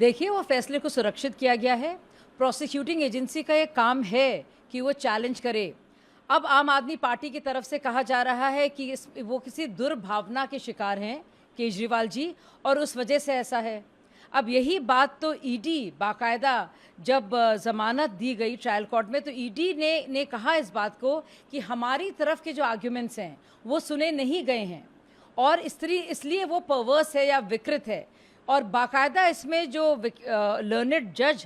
देखिए, वो फैसले को सुरक्षित किया गया है। प्रोसिक्यूटिंग एजेंसी का ये काम है कि वो चैलेंज करे। अब आम आदमी पार्टी की तरफ से कहा जा रहा है कि वो किसी दुर्भावना के शिकार हैं केजरीवाल जी, और उस वजह से ऐसा है। अब यही बात तो ईडी बाकायदा जब ज़मानत दी गई ट्रायल कोर्ट में, तो ईडी ने कहा इस बात को कि हमारी तरफ के जो आर्ग्यूमेंट्स हैं वो सुने नहीं गए हैं और इसलिए वो परवर्स है या विकृत है। और बाकायदा इसमें जो लर्नेड जज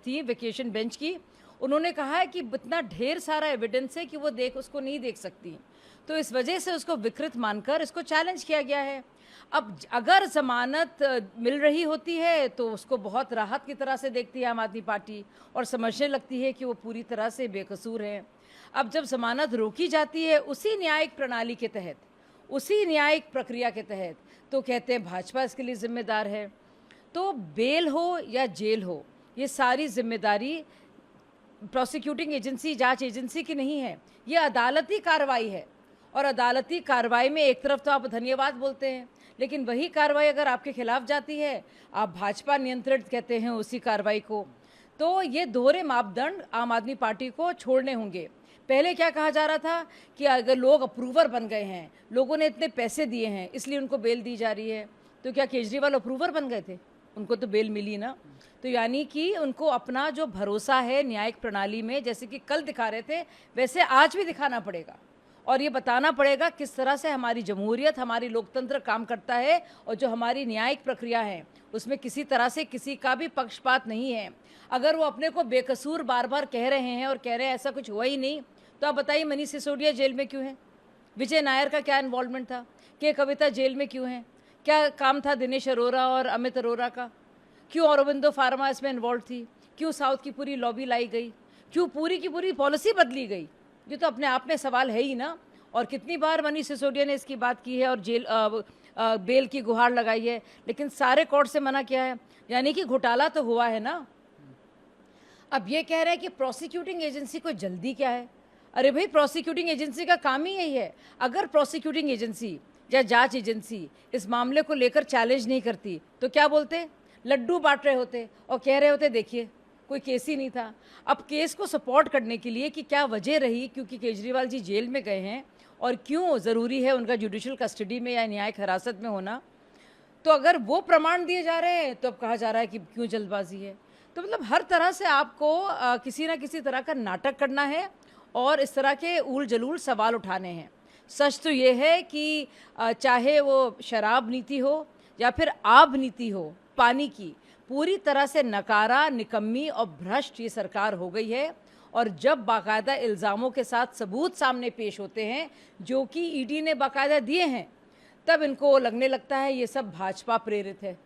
थी वेकेशन बेंच की, उन्होंने कहा है कि इतना ढेर सारा एविडेंस है कि वो उसको नहीं देख सकती, तो इस वजह से उसको विकृत मानकर इसको चैलेंज किया गया है। अब अगर ज़मानत मिल रही होती है तो उसको बहुत राहत की तरह से देखती है आम आदमी पार्टी और समझने लगती है कि वो पूरी तरह से बेकसूर है। अब जब ज़मानत रोकी जाती है उसी न्यायिक प्रणाली के तहत, उसी न्यायिक प्रक्रिया के तहत, तो कहते हैं भाजपा इसके लिए जिम्मेदार है। तो बेल हो या जेल हो, ये सारी जिम्मेदारी प्रोसिक्यूटिंग एजेंसी, जांच एजेंसी की नहीं है, ये अदालती कार्रवाई है। और अदालती कार्रवाई में एक तरफ तो आप धन्यवाद बोलते हैं, लेकिन वही कार्रवाई अगर आपके खिलाफ जाती है, आप भाजपा नियंत्रित कहते हैं उसी कार्रवाई को। तो ये दोहरे मापदंड आम आदमी पार्टी को छोड़ने होंगे। पहले क्या कहा जा रहा था कि अगर लोग अप्रूवर बन गए हैं, लोगों ने इतने पैसे दिए हैं इसलिए उनको बेल दी जा रही है, तो क्या केजरीवाल अप्रूवर बन गए थे? उनको तो बेल मिली ना। तो यानी कि उनको अपना जो भरोसा है न्यायिक प्रणाली में, जैसे कि कल दिखा रहे थे, वैसे आज भी दिखाना पड़ेगा और ये बताना पड़ेगा किस तरह से हमारी जमहूरियत, हमारी लोकतंत्र काम करता है और जो हमारी न्यायिक प्रक्रिया है उसमें किसी तरह से किसी का भी पक्षपात नहीं है। अगर वो अपने को बेकसूर बार बार कह रहे हैं और कह रहे हैं ऐसा कुछ हुआ ही नहीं, तो आप बताइए मनीष सिसोदिया जेल में क्यों है? विजय नायर का क्या इन्वॉल्वमेंट था? के कविता जेल में क्यों है? क्या काम था दिनेश अरोरा और अमित अरोरा का? क्यों औरोबिंदो फार्मा इसमें इन्वॉल्व थी? क्यों साउथ की पूरी लॉबी लाई गई? क्यों पूरी की पूरी पॉलिसी बदली गई? ये तो अपने आप में सवाल है ही ना। और कितनी बार मनीष सिसोदिया ने इसकी बात की है और बेल की गुहार लगाई है, लेकिन सारे कोर्ट से मना किया है। यानी कि घोटाला तो हुआ है ना। अब ये कह रहे हैं कि प्रोसिक्यूटिंग एजेंसी को जल्दी क्या है? अरे भाई, प्रोसिक्यूटिंग एजेंसी का काम ही यही है। अगर प्रोसिक्यूटिंग एजेंसी या जांच एजेंसी इस मामले को लेकर चैलेंज नहीं करती तो क्या बोलते? लड्डू बांट रहे होते और कह रहे होते देखिए कोई केस ही नहीं था। अब केस को सपोर्ट करने के लिए कि क्या वजह रही, क्योंकि केजरीवाल जी जेल में गए हैं और क्यों ज़रूरी है उनका जुडिशल कस्टडी में या न्यायिक हिरासत में होना, तो अगर वो प्रमाण दिए जा रहे हैं तो अब कहा जा रहा है कि क्यों जल्दबाजी है। तो मतलब हर तरह से आपको किसी ना किसी तरह का नाटक करना है और इस तरह के ऊल जलूल सवाल उठाने हैं। सच तो ये है कि चाहे वो शराब नीति हो या फिर आब नीति हो पानी की, पूरी तरह से नकारा, निकम्मी और भ्रष्ट ये सरकार हो गई है। और जब बाकायदा इल्ज़ामों के साथ सबूत सामने पेश होते हैं जो कि ईडी ने बाकायदा दिए हैं, तब इनको लगने लगता है ये सब भाजपा प्रेरित है।